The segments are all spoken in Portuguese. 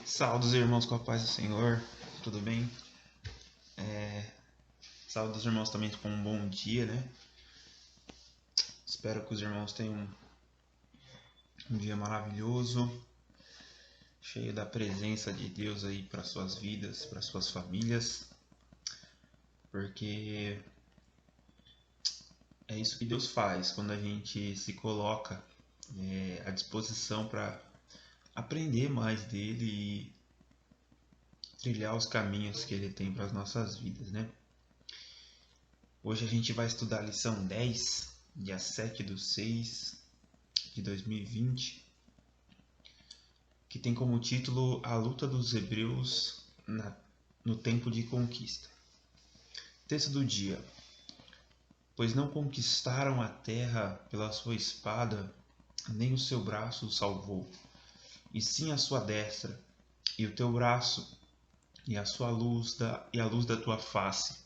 Saudos irmãos com a paz do Senhor, tudo bem? Saudos irmãos também com um bom dia, né? Espero que os irmãos tenham um dia maravilhoso, cheio da presença de Deus aí para suas vidas, para suas famílias, porque é isso que Deus faz quando a gente se coloca à disposição para aprender mais dele e trilhar os caminhos que ele tem para as nossas vidas, né? Hoje a gente vai estudar a lição 10, dia 7/6/2020, que tem como título A Luta dos Hebreus no Tempo de Conquista. Texto do dia. Pois não conquistaram a terra pela sua espada, nem o seu braço o salvou, e sim a sua destra, e o teu braço, e a luz da tua face,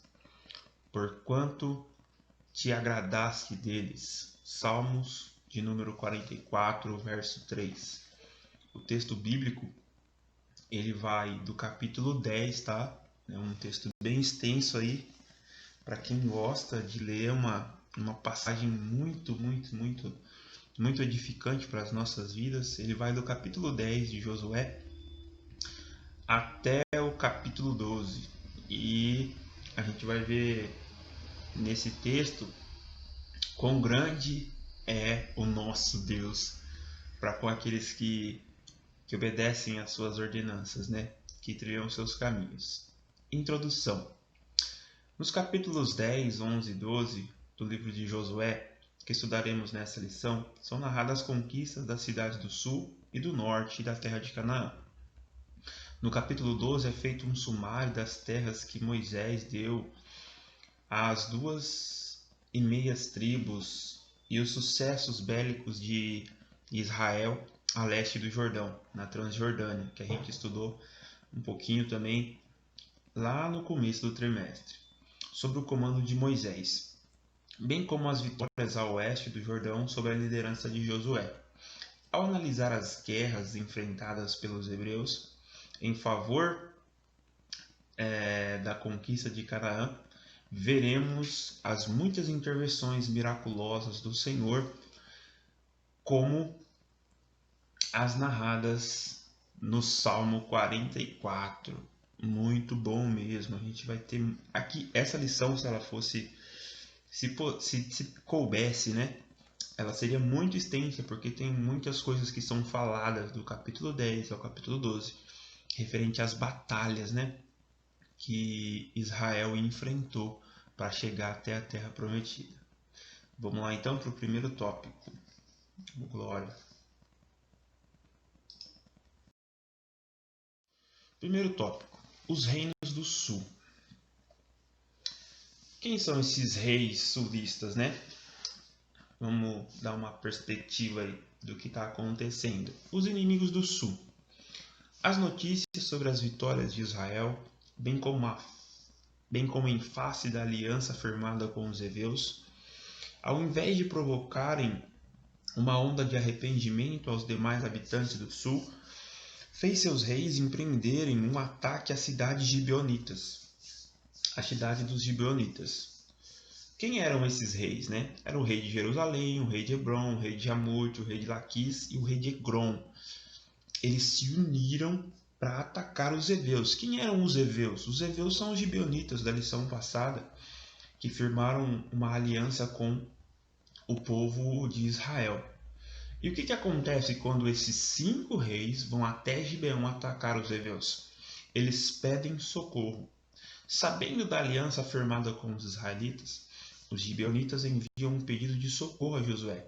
porquanto te agradaste deles. Salmos de número 44, verso 3. O texto bíblico, ele vai do capítulo 10, tá? É um texto bem extenso aí, para quem gosta de ler uma passagem muito edificante para as nossas vidas. Ele vai do capítulo 10 de Josué até o capítulo 12. E a gente vai ver nesse texto quão grande é o nosso Deus para com aqueles que obedecem às suas ordenanças, né? Que trilham seus caminhos. Introdução. Nos capítulos 10, 11 e 12 do livro de Josué, que estudaremos nessa lição, são narradas as conquistas das cidades do sul e do norte da terra de Canaã. No capítulo 12 é feito um sumário das terras que Moisés deu às 2,5 tribos e os sucessos bélicos de Israel a leste do Jordão, na Transjordânia, que a gente estudou um pouquinho também lá no começo do trimestre, sob o comando de Moisés, bem como as vitórias a oeste do Jordão sob a liderança de Josué. Ao analisar as guerras enfrentadas pelos hebreus em favor da conquista de Canaã, veremos as muitas intervenções miraculosas do Senhor, como as narradas no Salmo 44. Muito bom mesmo. A gente vai ter aqui essa lição, se ela fosse, se coubesse, né? Ela seria muito extensa, porque tem muitas coisas que são faladas do capítulo 10 ao capítulo 12, referente às batalhas, né? Que Israel enfrentou para chegar até a terra prometida. Vamos lá então para o primeiro tópico. Glória. Primeiro tópico: os reinos do sul. Quem são esses reis sulistas, né? Vamos dar uma perspectiva aí do que está acontecendo. Os inimigos do sul. As notícias sobre as vitórias de Israel, bem como em face da aliança firmada com os heveus, ao invés de provocarem uma onda de arrependimento aos demais habitantes do sul, fez seus reis empreenderem um ataque às cidades gibeonitas, a cidade dos gibeonitas. Quem eram esses reis, né? Era o rei de Jerusalém, o rei de Hebron, o rei de Jarmute, o rei de Laquis e o rei de Egrom. Eles se uniram para atacar os heveus. Quem eram os heveus? Os heveus são os gibeonitas da lição passada, que firmaram uma aliança com o povo de Israel. E o que acontece quando esses 5 reis vão até Gibeão atacar os heveus? Eles pedem socorro. Sabendo da aliança firmada com os israelitas, os gibeonitas enviam um pedido de socorro a Josué.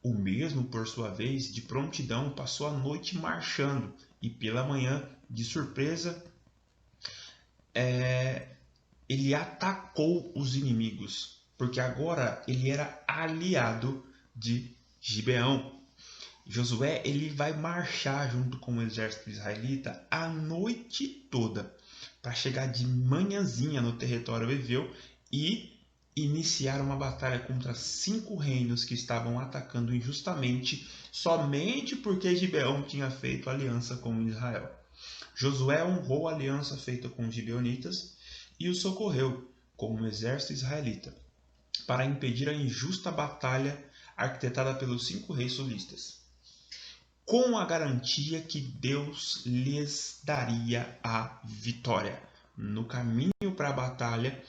O mesmo, por sua vez, de prontidão passou a noite marchando e pela manhã, de surpresa, ele atacou os inimigos, porque agora ele era aliado de Gibeão. Josué ele vai marchar junto com o exército israelita a noite toda para chegar de manhãzinha no território heveu e iniciar uma batalha contra 5 reinos que estavam atacando injustamente somente porque Gibeão tinha feito aliança com Israel. Josué honrou a aliança feita com os gibeonitas e os socorreu, como um exército israelita, para impedir a injusta batalha arquitetada pelos 5 reis sulistas, com a garantia que Deus lhes daria a vitória no caminho para a batalha.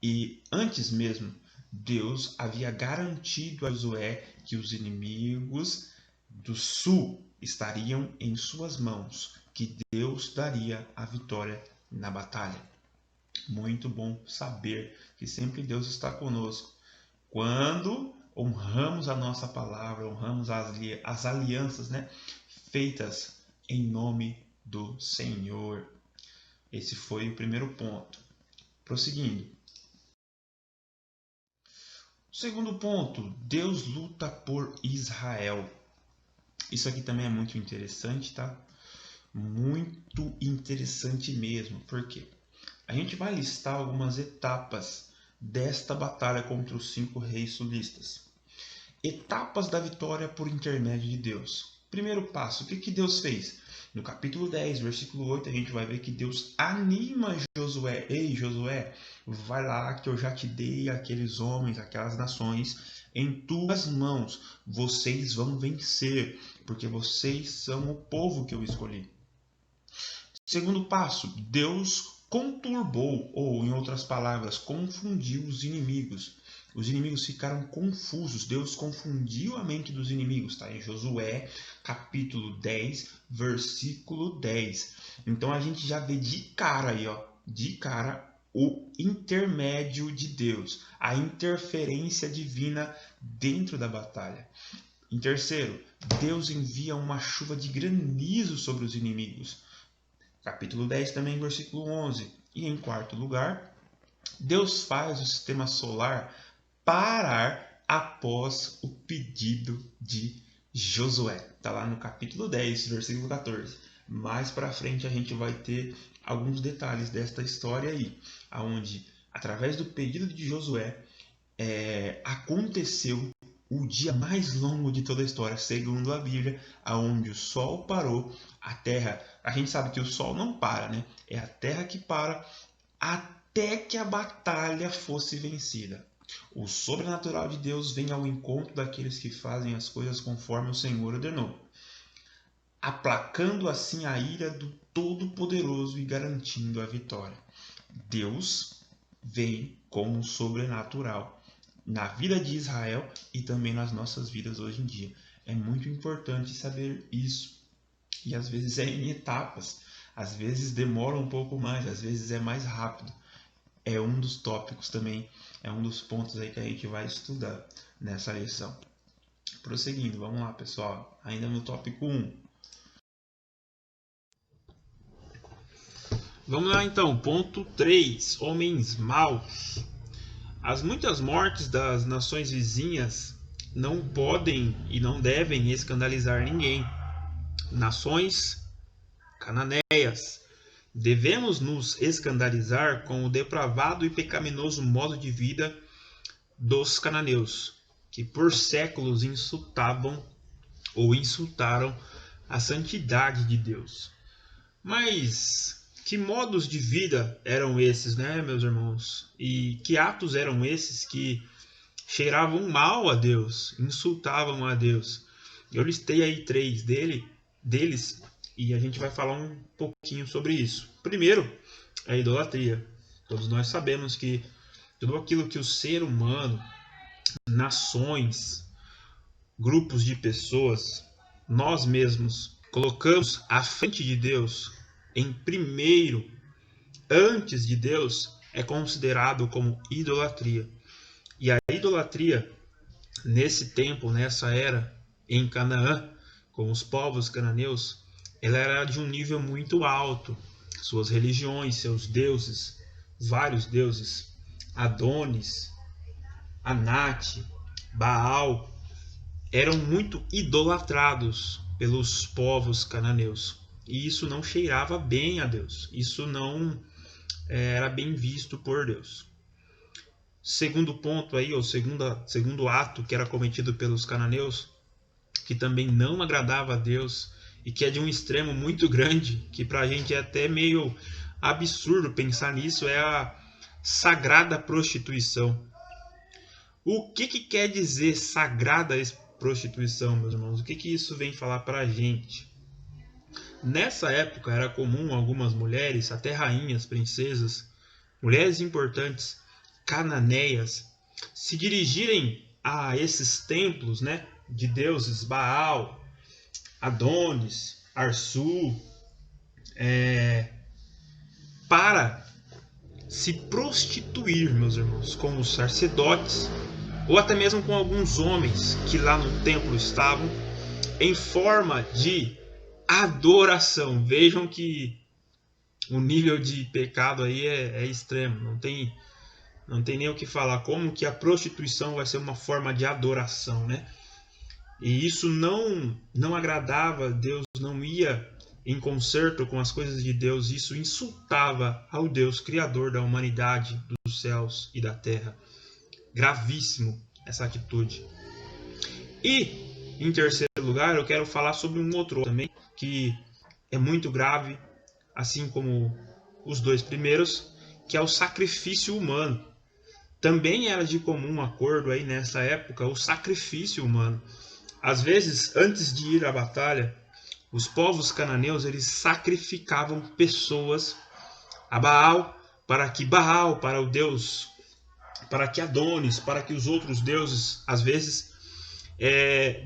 E antes mesmo, Deus havia garantido a Josué que os inimigos do sul estariam em suas mãos, que Deus daria a vitória na batalha. Muito bom saber que sempre Deus está conosco. Quando honramos a nossa palavra, honramos as alianças, né, feitas em nome do Senhor. Esse foi o primeiro ponto. Prosseguindo. Segundo ponto, Deus luta por Israel. Isso aqui também é muito interessante, tá? Muito interessante mesmo. Por quê? A gente vai listar algumas etapas desta batalha contra os 5 reis sulistas. Etapas da vitória por intermédio de Deus. Primeiro passo, o que Deus fez? No capítulo 10, versículo 8, a gente vai ver que Deus anima Josué. Ei, Josué, vai lá que eu já te dei aqueles homens, aquelas nações em tuas mãos. Vocês vão vencer, porque vocês são o povo que eu escolhi. Segundo passo, Deus conturbou, ou em outras palavras, confundiu os inimigos. Os inimigos ficaram confusos. Deus confundiu a mente dos inimigos. Está em Josué, capítulo 10, versículo 10. Então a gente já vê de cara aí, de cara, o intermédio de Deus, a interferência divina dentro da batalha. Em terceiro, Deus envia uma chuva de granizo sobre os inimigos. Capítulo 10 também, versículo 11. E em quarto lugar, Deus faz o sistema solar parar após o pedido de Josué. Está lá no capítulo 10, versículo 14. Mais para frente a gente vai ter alguns detalhes desta história aí, onde, através do pedido de Josué, aconteceu o dia mais longo de toda a história, segundo a Bíblia, onde o sol parou, a terra... A gente sabe que o sol não para, né? É a terra que para até que a batalha fosse vencida. O sobrenatural de Deus vem ao encontro daqueles que fazem as coisas conforme o Senhor ordenou, aplacando assim a ira do Todo-Poderoso e garantindo a vitória. Deus vem como sobrenatural na vida de Israel e também nas nossas vidas hoje em dia. É muito importante saber isso. E às vezes é em etapas, às vezes demora um pouco mais, às vezes é mais rápido. É um dos tópicos também, é um dos pontos aí que a gente vai estudar nessa lição. Prosseguindo, vamos lá, pessoal. Ainda no tópico 1. Vamos lá então, ponto 3. Homens maus. As muitas mortes das nações vizinhas não podem e não devem escandalizar ninguém. Nações cananeias. Devemos nos escandalizar com o depravado e pecaminoso modo de vida dos cananeus, que por séculos insultavam ou insultaram a santidade de Deus. Mas que modos de vida eram esses, né, meus irmãos? E que atos eram esses que cheiravam mal a Deus, insultavam a Deus? Eu listei aí 3 deles e a gente vai falar um pouquinho sobre isso. Primeiro, é a idolatria. Todos nós sabemos que tudo aquilo que o ser humano, nações, grupos de pessoas, nós mesmos colocamos à frente de Deus, em primeiro, antes de Deus, é considerado como idolatria. E a idolatria, nesse tempo, nessa era, em Canaã, com os povos cananeus, ela era de um nível muito alto. Suas religiões, seus deuses, vários deuses, Adonis, Anate, Baal, eram muito idolatrados pelos povos cananeus. E isso não cheirava bem a Deus. Isso não era bem visto por Deus. Segundo ponto aí, ou segundo ato que era cometido pelos cananeus, que também não agradava a Deus e que é de um extremo muito grande, que para a gente é até meio absurdo pensar nisso, é a sagrada prostituição. O que quer dizer sagrada prostituição, meus irmãos? O que isso vem falar para a gente? Nessa época era comum algumas mulheres, até rainhas, princesas, mulheres importantes, cananeias, se dirigirem a esses templos, né, de deuses Baal, Adonis, Arsu, para se prostituir, meus irmãos, com os sacerdotes, ou até mesmo com alguns homens que lá no templo estavam, em forma de adoração. Vejam que o nível de pecado aí é extremo, não tem nem o que falar. Como que a prostituição vai ser uma forma de adoração, né? E isso não agradava a Deus, não ia em concerto com as coisas de Deus. Isso insultava ao Deus criador da humanidade, dos céus e da terra. Gravíssimo essa atitude. E em terceiro lugar, eu quero falar sobre um outro também que é muito grave, assim como os dois primeiros, que é o sacrifício humano. Também era de comum acordo aí nessa época o sacrifício humano. Às vezes, antes de ir à batalha, os povos cananeus eles sacrificavam pessoas a Baal, para o Deus, para que Adonis, para que os outros deuses, às vezes,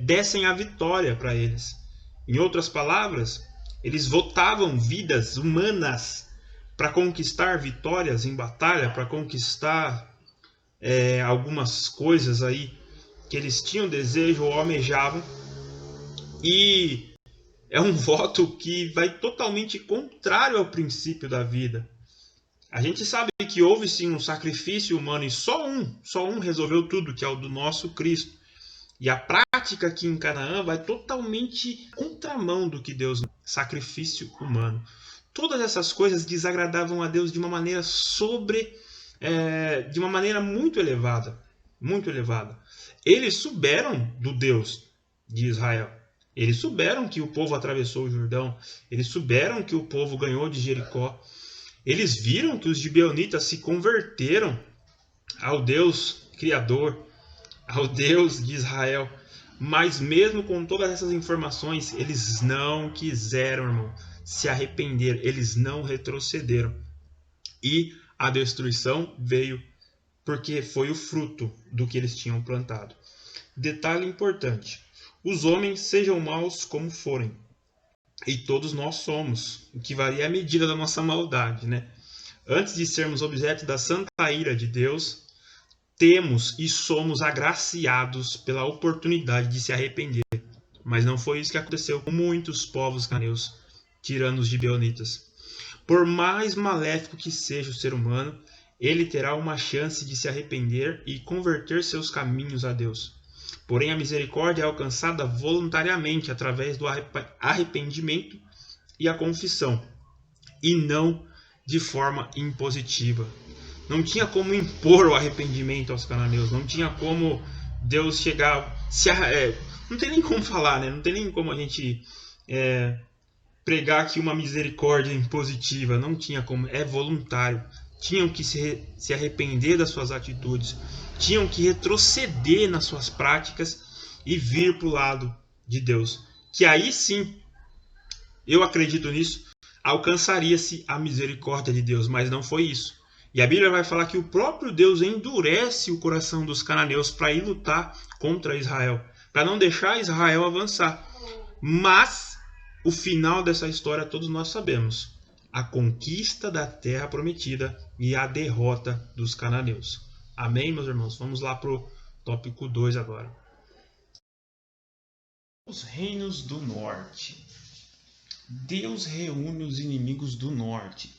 dessem a vitória para eles. Em outras palavras, eles votavam vidas humanas para conquistar vitórias em batalha, para conquistar algumas coisas aí que eles tinham desejo ou almejavam. E é um voto que vai totalmente contrário ao princípio da vida. A gente sabe que houve sim um sacrifício humano e só um resolveu tudo, que é o do nosso Cristo. E a prática aqui em Canaã vai totalmente contramão do que Deus, sacrifício humano. Todas essas coisas desagradavam a Deus de uma maneira de uma maneira muito elevada, muito elevada. Eles souberam do Deus de Israel. Eles souberam que o povo atravessou o Jordão. Eles souberam que o povo ganhou de Jericó. Eles viram que os gibeonitas se converteram ao Deus Criador, ao Deus de Israel. Mas mesmo com todas essas informações, eles não quiseram, irmão, se arrepender. Eles não retrocederam. E a destruição veio porque foi o fruto do que eles tinham plantado. Detalhe importante: os homens sejam maus como forem, e todos nós somos, o que varia é a medida da nossa maldade, né? Antes de sermos objeto da santa ira de Deus, temos e somos agraciados pela oportunidade de se arrepender. Mas não foi isso que aconteceu com muitos povos cananeus, tirando os gibeonitas. Por mais maléfico que seja o ser humano, ele terá uma chance de se arrepender e converter seus caminhos a Deus. Porém, a misericórdia é alcançada voluntariamente através do arrependimento e a confissão, e não de forma impositiva. Não tinha como impor o arrependimento aos cananeus, não tinha como Deus chegar... não tem nem como falar, né? Não tem nem como a gente pregar aqui uma misericórdia impositiva, não tinha como, é voluntário. Tinham que se arrepender das suas atitudes, tinham que retroceder nas suas práticas e vir para o lado de Deus. Que aí sim, eu acredito nisso, alcançaria-se a misericórdia de Deus, mas não foi isso. E a Bíblia vai falar que o próprio Deus endurece o coração dos cananeus para ir lutar contra Israel, para não deixar Israel avançar. Mas o final dessa história todos nós sabemos: a conquista da terra prometida e a derrota dos cananeus. Amém, meus irmãos? Vamos lá para o tópico 2 agora. Os reinos do norte. Deus reúne os inimigos do norte.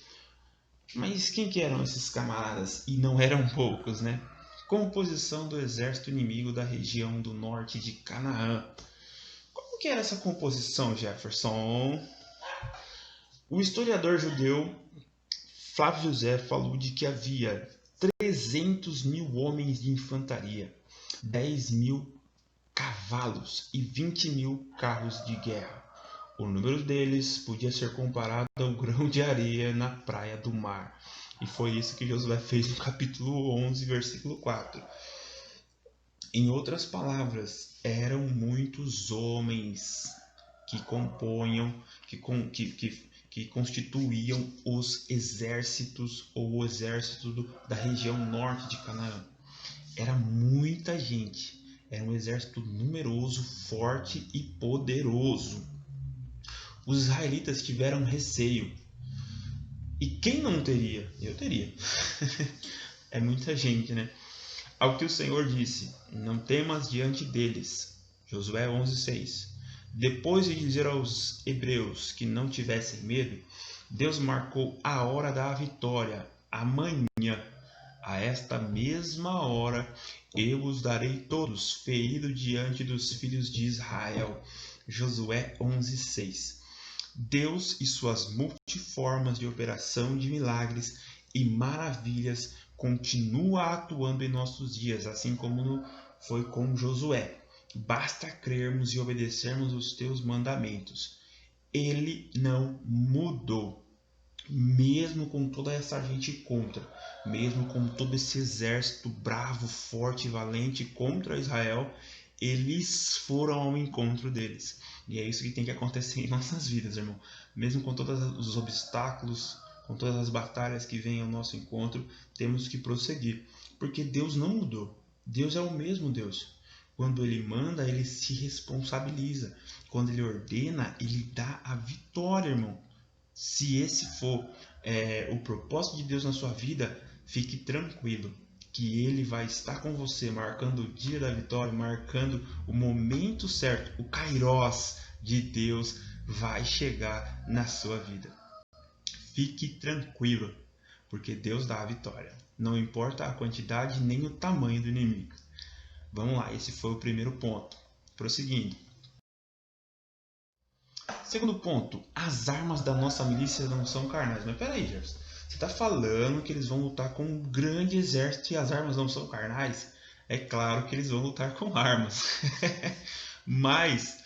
Mas quem que eram esses camaradas? E não eram poucos, né? Composição do exército inimigo da região do norte de Canaã. Como que era essa composição, Jefferson? O historiador judeu Flávio José falou de que havia 300.000 homens de infantaria, 10.000 cavalos e 20.000 carros de guerra. O número deles podia ser comparado ao grão de areia na praia do mar. E foi isso que Josué fez no capítulo 11, versículo 4. Em outras palavras, eram muitos homens que compunham, que constituíam os exércitos ou o exército da região norte de Canaã. Era muita gente, era um exército numeroso, forte e poderoso. Os israelitas tiveram receio. E quem não teria? Eu teria. É muita gente, né? Ao que o Senhor disse: não temas diante deles. Josué 11:6. Depois de dizer aos hebreus que não tivessem medo, Deus marcou a hora da vitória, amanhã. A esta mesma hora eu os darei todos feridos diante dos filhos de Israel. Josué 11:6. Deus e suas multiformas de operação de milagres e maravilhas continua atuando em nossos dias, assim como foi com Josué. Basta crermos e obedecermos os teus mandamentos. Ele não mudou. Mesmo com toda essa gente contra, mesmo com todo esse exército bravo, forte e valente contra Israel, eles foram ao encontro deles. E é isso que tem que acontecer em nossas vidas, irmão. Mesmo com todos os obstáculos, com todas as batalhas que vêm ao nosso encontro, temos que prosseguir. Porque Deus não mudou. Deus é o mesmo Deus. Quando Ele manda, Ele se responsabiliza. Quando Ele ordena, Ele dá a vitória, irmão. Se esse for o propósito de Deus na sua vida, fique tranquilo que Ele vai estar com você, marcando o dia da vitória, marcando o momento certo, o Kairos de Deus vai chegar na sua vida. Fique tranquilo, porque Deus dá a vitória. Não importa a quantidade nem o tamanho do inimigo. Vamos lá, esse foi o primeiro ponto. Prosseguindo. Segundo ponto, as armas da nossa milícia não são carnais. Mas peraí, Jefferson, você está falando que eles vão lutar com um grande exército e as armas não são carnais? É claro que eles vão lutar com armas. Mas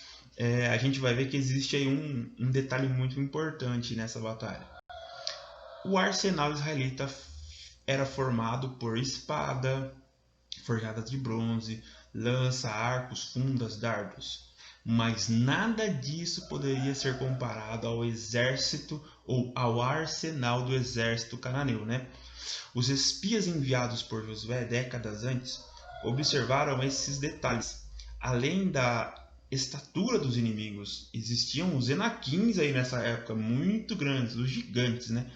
a gente vai ver que existe aí um detalhe muito importante nessa batalha. O arsenal israelita era formado por espada, forjadas de bronze, lança, arcos, fundas, dardos. Mas nada disso poderia ser comparado ao exército ou ao arsenal do exército cananeu, né? Os espias enviados por Josué décadas antes observaram esses detalhes. Além da estatura dos inimigos, existiam os enaquins aí nessa época, muito grandes, os gigantes, né?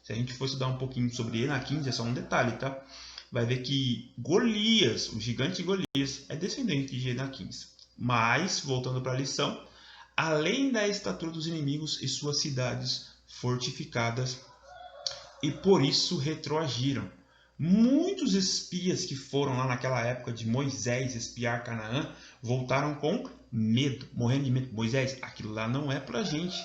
Se a gente for estudar um pouquinho sobre enaquins, é só um detalhe, tá? Vai ver que Golias, o gigante Golias, é descendente de enaquins. Mas, voltando para a lição, além da estatura dos inimigos e suas cidades fortificadas, e por isso retroagiram. Muitos espias que foram lá naquela época de Moisés espiar Canaã voltaram com medo, morrendo de medo. Moisés, aquilo lá não é pra gente.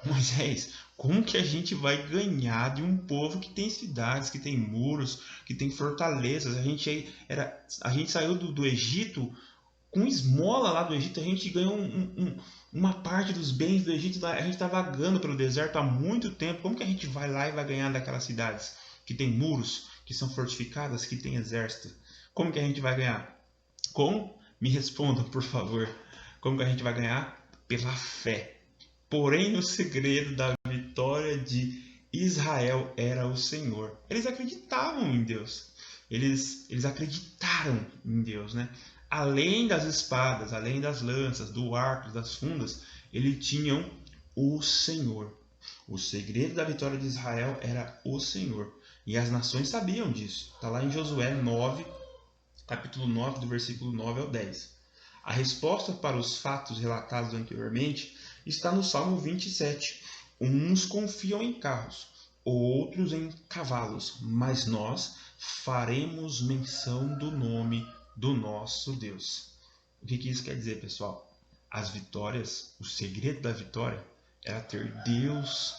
Moisés, como que a gente vai ganhar de um povo que tem cidades, que tem muros, que tem fortalezas? A gente saiu do Egito com esmola lá do Egito, a gente ganhou uma parte dos bens do Egito, a gente está vagando pelo deserto há muito tempo. Como que a gente vai lá e vai ganhar daquelas cidades que tem muros, que são fortificadas, que tem exército? Como que a gente vai ganhar? Como? Me respondam, por favor. Como que a gente vai ganhar? Pela fé. Porém, o segredo da vitória de Israel era o Senhor. Eles acreditavam em Deus. Eles acreditaram em Deus, né? Além das espadas, além das lanças, do arco, das fundas, eles tinham o Senhor. O segredo da vitória de Israel era o Senhor. E as nações sabiam disso. Está lá em Josué 9, capítulo 9, do versículo 9 ao 10. A resposta para os fatos relatados anteriormente está no Salmo 27. Uns confiam em carros, outros em cavalos, mas nós faremos menção do nome do nosso Deus. O que isso quer dizer, pessoal? As vitórias, o segredo da vitória era ter Deus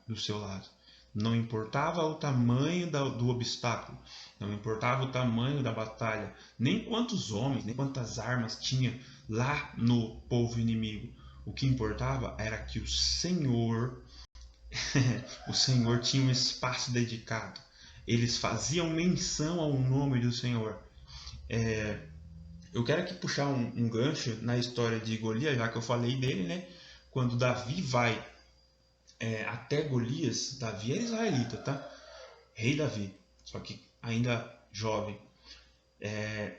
do seu lado. Não importava o tamanho do obstáculo, não importava o tamanho da batalha, nem quantos homens, nem quantas armas tinha lá no povo inimigo. O que importava era que o Senhor, o Senhor tinha um espaço dedicado. Eles faziam menção ao nome do Senhor. Eu quero aqui puxar um gancho na história de Golias, já que eu falei dele, né? Quando Davi vai até Golias, Davi era israelita, tá? Rei Davi, só que ainda jovem.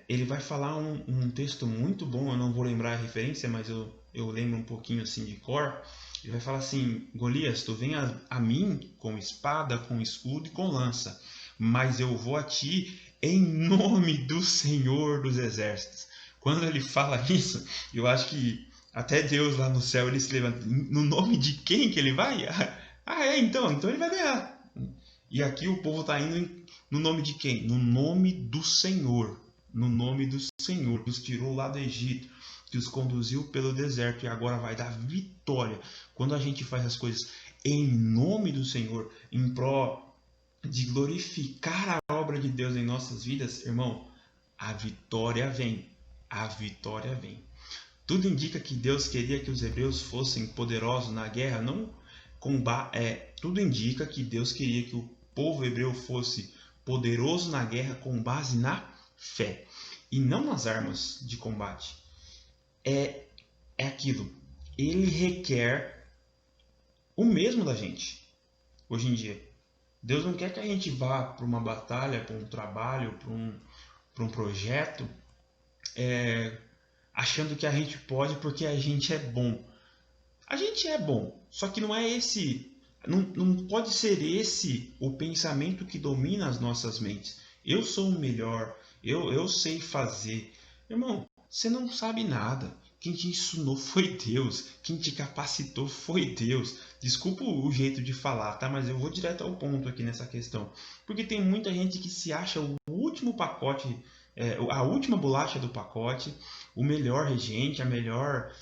Ele vai falar um texto muito bom, eu não vou lembrar a referência, mas eu lembro um pouquinho assim de cor. Ele vai falar assim: Golias, tu vem a mim com espada, com escudo e com lança, mas eu vou a ti em nome do Senhor dos Exércitos. Quando ele fala isso, eu acho que até Deus lá no céu ele se levanta. No nome de quem que ele vai? Então ele vai ganhar. E aqui o povo está indo no nome de quem? No nome do Senhor. No nome do Senhor, que os tirou lá do Egito, que os conduziu pelo deserto e agora vai dar vitória. Quando a gente faz as coisas em nome do Senhor, em pró de glorificar a obra de Deus em nossas vidas, irmão, a vitória vem. A vitória vem. Tudo indica que Deus queria que os hebreus fossem poderosos na guerra, tudo indica que Deus queria que o povo hebreu fosse poderoso na guerra com base na fé e não nas armas de combate. É aquilo. Ele requer o mesmo da gente hoje em dia. Deus não quer que a gente vá para uma batalha, para um trabalho, para um projeto, achando que a gente pode porque a gente é bom. A gente é bom, só que não é esse. Não pode ser esse o pensamento que domina as nossas mentes. Eu sou o melhor, eu sei fazer. Irmão, você não sabe nada. Quem te ensinou foi Deus. Quem te capacitou foi Deus. Desculpa o jeito de falar, tá? Mas eu vou direto ao ponto aqui nessa questão. Porque tem muita gente que se acha o último pacote, a última bolacha do pacote, o melhor regente, a melhor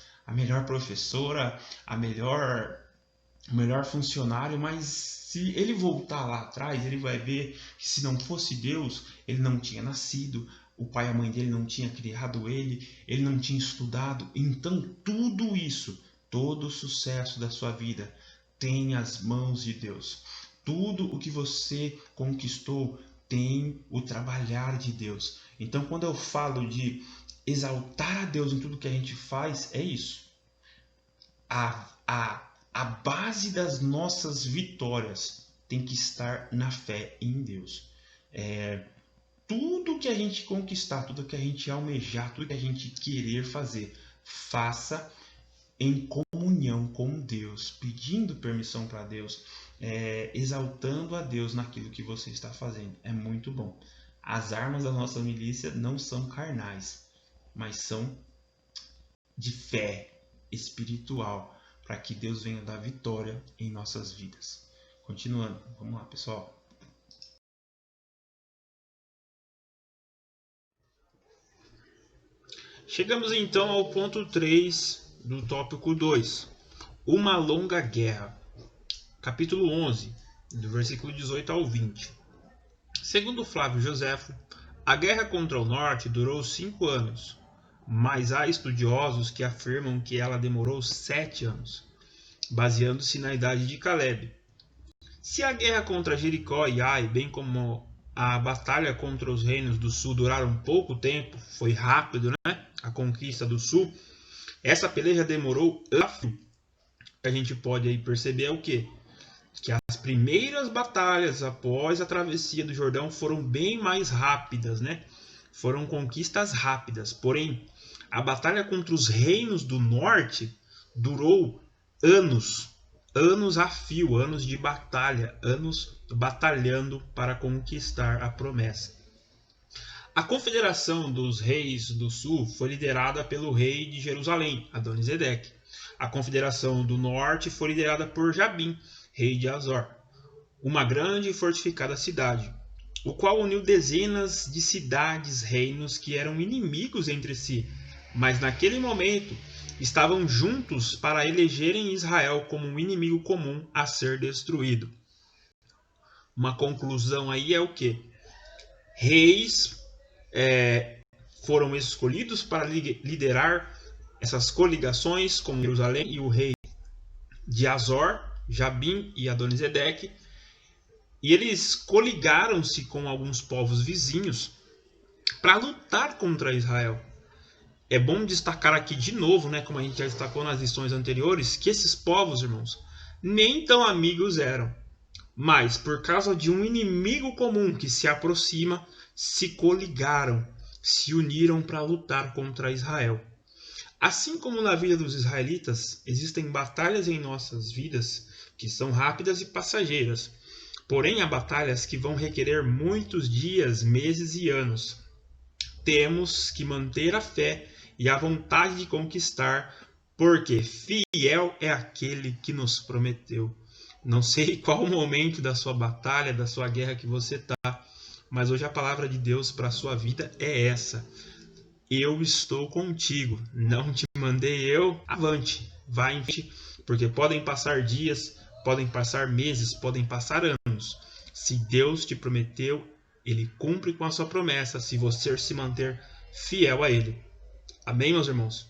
professora, o melhor funcionário, mas se ele voltar lá atrás, ele vai ver que se não fosse Deus, ele não tinha nascido, o pai e a mãe dele não tinha criado ele não tinha estudado. Então tudo isso, todo o sucesso da sua vida tem as mãos de Deus. Tudo o que você conquistou tem o trabalhar de Deus. Então quando eu falo de exaltar a Deus em tudo que a gente faz, é isso. A base das nossas vitórias tem que estar na fé em Deus. Tudo que a gente conquistar, tudo que a gente almejar, tudo que a gente querer fazer, faça em comunhão com Deus, pedindo permissão para Deus, exaltando a Deus naquilo que você está fazendo. É muito bom. As armas da nossa milícia não são carnais, mas são de fé espiritual, para que Deus venha dar vitória em nossas vidas. Continuando, vamos lá, pessoal. Chegamos então ao ponto 3 do tópico 2. Uma longa guerra. Capítulo 11, do versículo 18 ao 20. Segundo Flávio Joséfo, a guerra contra o norte durou 5 anos, mas há estudiosos que afirmam que ela demorou 7 anos, baseando-se na idade de Caleb. Se a guerra contra Jericó e Ai, bem como a batalha contra os reinos do sul duraram pouco tempo, foi rápido, né? A conquista do sul, essa peleja demorou anos. O que a gente pode aí perceber é o quê? Que as primeiras batalhas após a travessia do Jordão foram bem mais rápidas, né? Foram conquistas rápidas. Porém, a batalha contra os reinos do norte durou anos. Anos a fio, anos de batalha, anos batalhando para conquistar a promessa. A confederação dos reis do sul foi liderada pelo rei de Jerusalém, Adonisedeque. A confederação do norte foi liderada por Jabim, rei de Azor, uma grande e fortificada cidade, o qual uniu dezenas de cidades, reinos que eram inimigos entre si, mas naquele momento estavam juntos para elegerem Israel como um inimigo comum a ser destruído. Uma conclusão aí é o quê? Reis foram escolhidos para liderar essas coligações com Jerusalém e o rei de Azor, Jabim e Adonisedeque, e eles coligaram-se com alguns povos vizinhos para lutar contra Israel. É bom destacar aqui de novo, né, como a gente já destacou nas lições anteriores, que esses povos, irmãos, nem tão amigos eram, mas por causa de um inimigo comum que se aproxima, se coligaram, se uniram para lutar contra Israel. Assim como na vida dos israelitas, existem batalhas em nossas vidas que são rápidas e passageiras. Porém, há batalhas que vão requerer muitos dias, meses e anos. Temos que manter a fé e a vontade de conquistar, porque fiel é aquele que nos prometeu. Não sei qual o momento da sua batalha, da sua guerra que você está, mas hoje a palavra de Deus para a sua vida é essa. Eu estou contigo, não te mandei eu, avante, vai em frente, porque podem passar dias, podem passar meses, podem passar anos. Se Deus te prometeu, Ele cumpre com a sua promessa, se você se manter fiel a Ele. Amém, meus irmãos?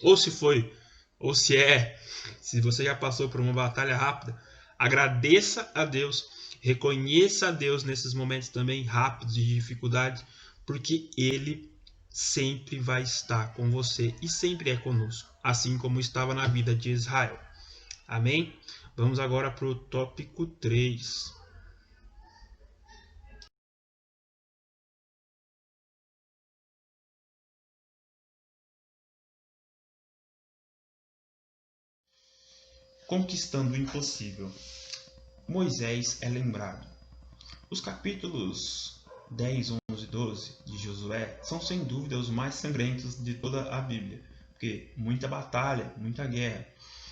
Ou se foi, ou se é, se você já passou por uma batalha rápida, agradeça a Deus, reconheça a Deus nesses momentos também rápidos de dificuldade, porque Ele sempre vai estar com você e sempre é conosco, assim como estava na vida de Israel. Amém? Vamos agora para o tópico 3. Conquistando o impossível. Moisés é lembrado. Os capítulos 10, 11 e 12 de Josué são sem dúvida os mais sangrentos de toda a Bíblia, porque muita batalha, muita guerra.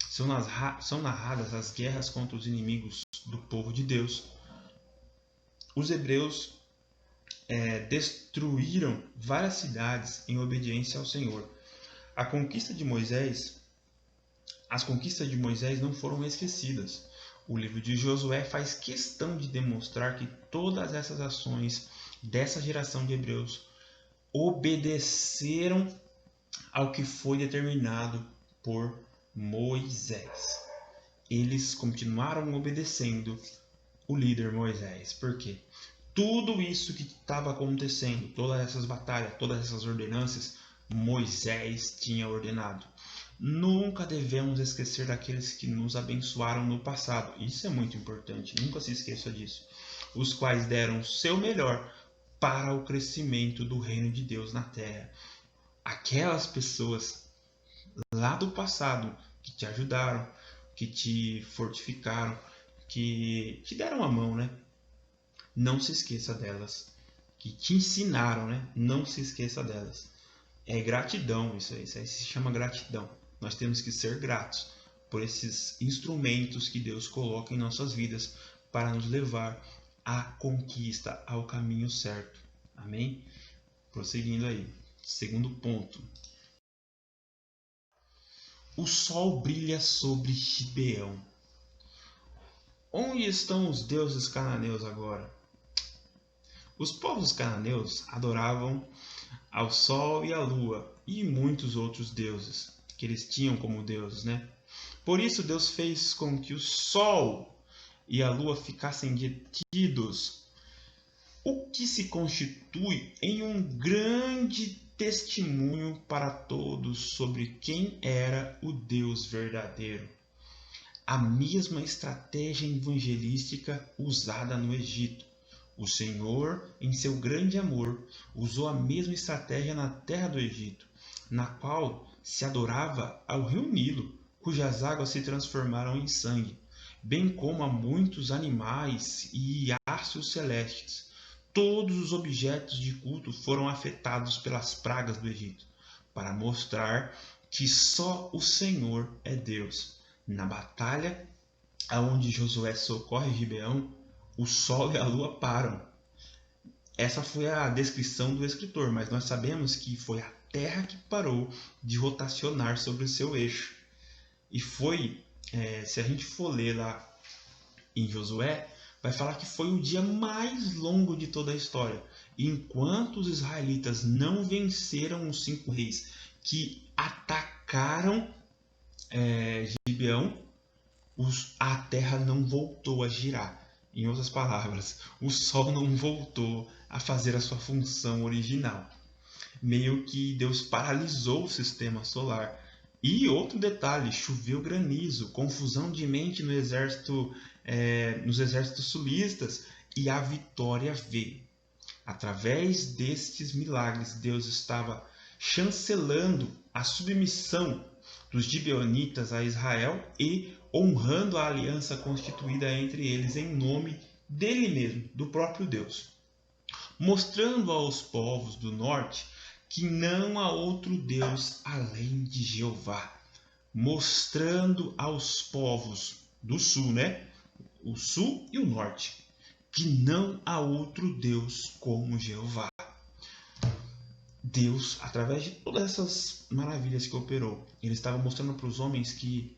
São narradas as guerras contra os inimigos do povo de Deus. Os hebreus destruíram várias cidades em obediência ao Senhor. As conquistas de Moisés não foram esquecidas. O livro de Josué faz questão de demonstrar que todas essas ações dessa geração de hebreus obedeceram ao que foi determinado por Moisés. Eles continuaram obedecendo o líder Moisés. Por quê? Tudo isso que estava acontecendo, todas essas batalhas, todas essas ordenanças, Moisés tinha ordenado. Nunca devemos esquecer daqueles que nos abençoaram no passado. Isso é muito importante, nunca se esqueça disso. Os quais deram o seu melhor para o crescimento do reino de Deus na terra. Aquelas pessoas lá do passado que te ajudaram, que te fortificaram, que te deram a mão, né? Não se esqueça delas. Que te ensinaram, né? Não se esqueça delas. É gratidão isso aí se chama gratidão. Nós temos que ser gratos por esses instrumentos que Deus coloca em nossas vidas para nos levar à conquista, ao caminho certo. Amém? Prosseguindo aí. Segundo ponto. O sol brilha sobre Gibeão. Onde estão os deuses cananeus agora? Os povos cananeus adoravam ao sol e à lua e muitos outros deuses que eles tinham como deuses, né? Por isso Deus fez com que o sol e a lua ficassem detidos, o que se constitui em um grande testemunho para todos sobre quem era o Deus verdadeiro. A mesma estratégia evangelística usada no Egito. O Senhor, em seu grande amor, usou a mesma estratégia na terra do Egito, na qual se adorava ao rio Nilo, cujas águas se transformaram em sangue, bem como a muitos animais e astros celestes. Todos os objetos de culto foram afetados pelas pragas do Egito, para mostrar que só o Senhor é Deus. Na batalha, aonde Josué socorre Gibeão, o sol e a lua param. Essa foi a descrição do escritor, mas nós sabemos que foi a terra que parou de rotacionar sobre o seu eixo. E foi, se a gente for ler lá em Josué, vai falar que foi o dia mais longo de toda a história. Enquanto os israelitas não venceram os 5 reis que atacaram atacaram Gibeão, a terra não voltou a girar. Em outras palavras, o Sol não voltou a fazer a sua função original. Meio que Deus paralisou o sistema solar. E outro detalhe, choveu granizo, confusão de mente no exército, nos exércitos sulistas, e a vitória veio. Através destes milagres, Deus estava chancelando a submissão dos gibeonitas a Israel e honrando a aliança constituída entre eles em nome dele mesmo, do próprio Deus, mostrando aos povos do norte que não há outro Deus além de Jeová, mostrando aos povos do sul, o sul e o norte, que não há outro Deus como Jeová. Deus, através de todas essas maravilhas que operou, ele estava mostrando para os homens que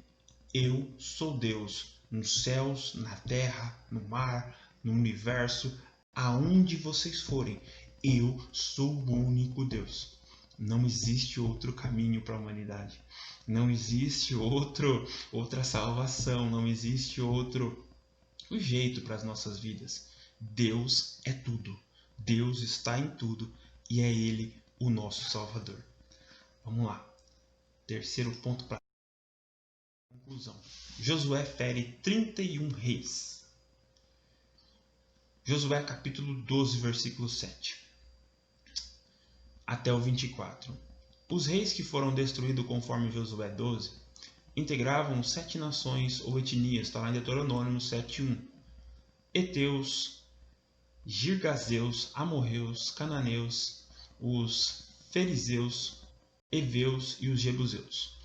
eu sou Deus, nos céus, na terra, no mar, no universo, aonde vocês forem, eu sou o único Deus. Não existe outro caminho para a humanidade. Não existe outra salvação, não existe outro jeito para as nossas vidas. Deus é tudo. Deus está em tudo e é Ele o nosso Salvador. Vamos lá. Terceiro ponto para conclusão. Josué fere 31 reis. Josué capítulo 12, versículo 7 até o 24. Os reis que foram destruídos conforme Josué 12 integravam 7 nações ou etnias, está lá em Deuteronômio 7:1. Heteus, Girgazeus, Amorreus, Cananeus, os Ferizeus, Heveus e os Jebuseus.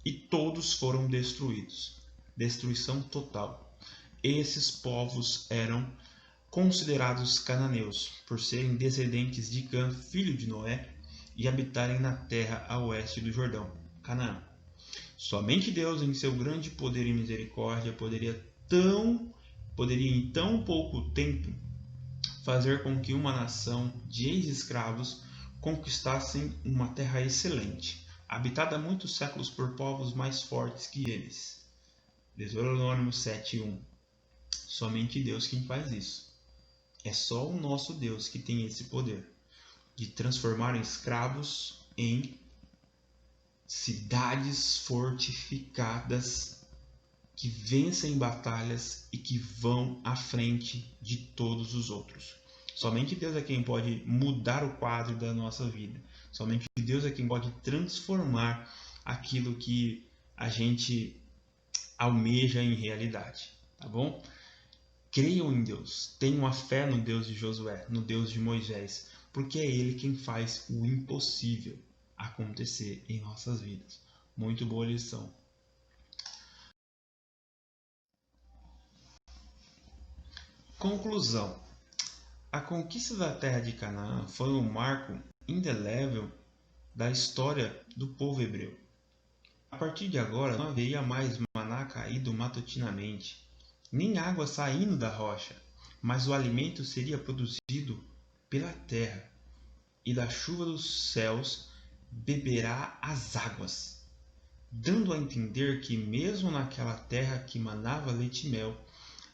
E todos foram destruídos. Destruição total. Esses povos eram considerados cananeus, por serem descendentes de Cã, filho de Noé, e habitarem na terra a oeste do Jordão, Canaã. Somente Deus, em seu grande poder e misericórdia, poderia em tão pouco tempo fazer com que uma nação de ex-escravos conquistassem uma terra excelente, habitada há muitos séculos por povos mais fortes que eles. Deuteronômio 7:1. Somente Deus quem faz isso. É só o nosso Deus que tem esse poder de transformar escravos em cidades fortificadas que vencem batalhas e que vão à frente de todos os outros. Somente Deus é quem pode mudar o quadro da nossa vida. Somente Deus é quem pode transformar aquilo que a gente almeja em realidade, tá bom? Creiam em Deus, tenham a fé no Deus de Josué, no Deus de Moisés, porque é Ele quem faz o impossível acontecer em nossas vidas. Muito boa lição. Conclusão. A conquista da terra de Canaã foi um marco indelével da história do povo hebreu. A partir de agora não haveria mais maná caído matutinamente, nem água saindo da rocha, mas o alimento seria produzido pela terra, e da chuva dos céus beberá as águas, dando a entender que mesmo naquela terra que manava leite e mel,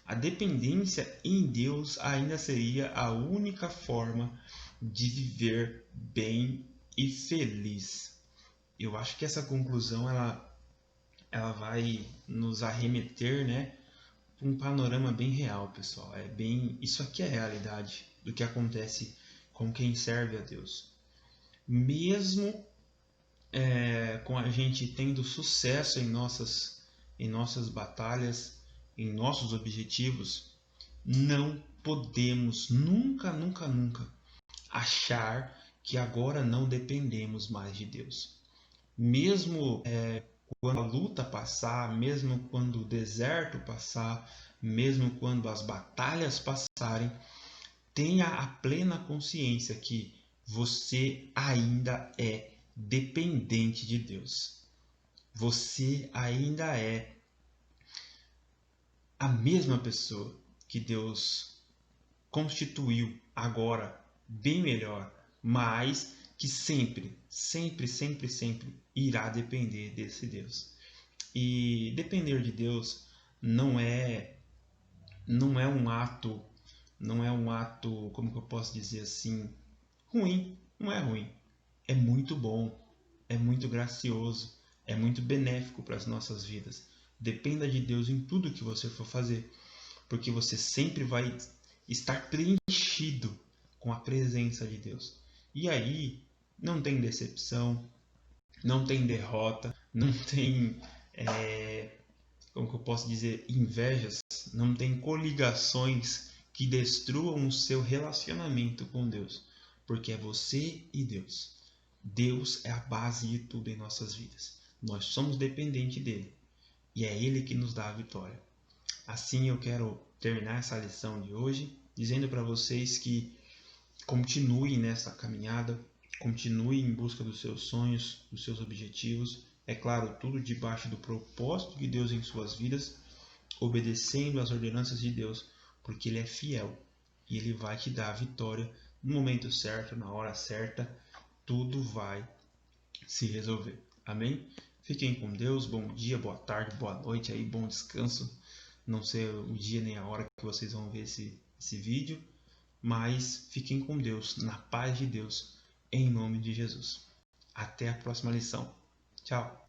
a dependência em Deus ainda seria a única forma de viver bem e feliz. Eu acho que essa conclusão ela vai nos arremeter, para um panorama bem real, pessoal. Isso aqui é a realidade do que acontece com quem serve a Deus. Mesmo com a gente tendo sucesso em nossas batalhas, em nossos objetivos, não podemos nunca achar que agora não dependemos mais de Deus. Mesmo quando a luta passar, mesmo quando o deserto passar, mesmo quando as batalhas passarem, tenha a plena consciência que você ainda é dependente de Deus. Você ainda é a mesma pessoa que Deus constituiu agora bem melhor, mas que sempre sempre, sempre, sempre irá depender desse Deus. E depender de Deus não é não é um ato, não é um ato, como que eu posso dizer assim, ruim, não é ruim. É muito bom, é muito gracioso, é muito benéfico para as nossas vidas. Dependa de Deus em tudo que você for fazer, porque você sempre vai estar preenchido com a presença de Deus. E aí não tem decepção, não tem derrota, não tem, como que eu posso dizer, invejas, não tem coligações que destruam o seu relacionamento com Deus, porque é você e Deus. Deus é a base de tudo em nossas vidas. Nós somos dependentes dele e é ele que nos dá a vitória. Assim eu quero terminar essa lição de hoje dizendo para vocês que continuem nessa caminhada, continue em busca dos seus sonhos, dos seus objetivos. É claro, tudo debaixo do propósito de Deus em suas vidas, obedecendo às ordenanças de Deus, porque Ele é fiel e Ele vai te dar a vitória no momento certo, na hora certa. Tudo vai se resolver. Amém? Fiquem com Deus. Bom dia, boa tarde, boa noite, aí, bom descanso. Não sei o dia nem a hora que vocês vão ver esse vídeo, mas fiquem com Deus, na paz de Deus, em nome de Jesus. Até a próxima lição. Tchau!